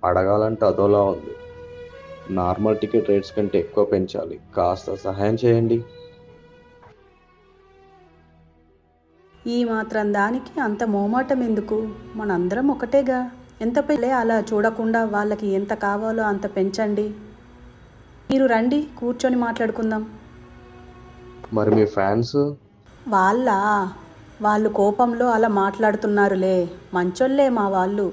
అడగాలంటే అదోలా ఉంది. నార్మల్ టికెట్ రేట్స్ కంటే ఎక్కువ పెంచాలి. కాస్త సహాయం చేయండి. ఈ మాత్రం దానికి అంత మోమాటం ఎందుకు? మనందరం ఒకటేగా. ఎంత పెళ్ళే అలా చూడకుండా వాళ్ళకి ఎంత కావాలో అంత పెంచండి. మీరు రండి, కూర్చొని మాట్లాడుకుందాం. మరి మీ ఫ్యాన్స్? వాళ్ళ వాళ్ళు కోపంలో అలా మాట్లాడుతున్నారులే. మంచోళ్ళే మా వాళ్ళు.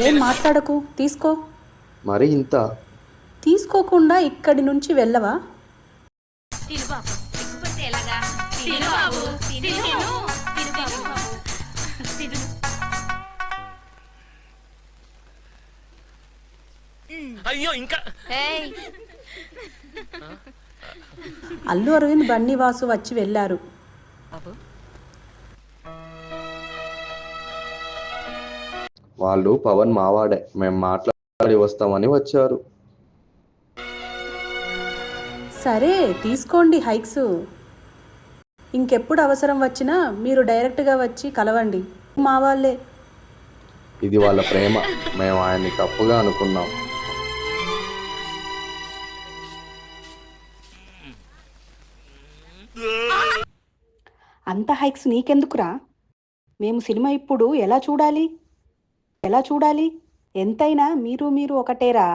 ఏం మాట్లాడకు, తీసుకో. మరి ఇంత? తీసుకోకుండా ఇక్కడి నుంచి వెళ్ళవా? అయ్యో ఇంకా అల్లు అరవింద్ బన్నీవాసు వచ్చి వెళ్ళారు. వాళ్ళు పవన్ మావాడే, మేము మాట్లాడి వస్తామని వచ్చారు. సరే తీసుకోండి హైక్స్. ఇంకెప్పుడు అవసరం వచ్చినా మీరు డైరెక్ట్గా వచ్చి కలవండి. మా వాళ్ళే. ఇది వాళ్ళ ప్రేమ. మేము ఆయన్ని తప్పుగా అనుకున్నాం. అంత హైక్స్ నీకెందుకురా? మేము సినిమా ఇప్పుడు ఎలా చూడాలి? ఎంతైనా మీరు ఒకటేరా.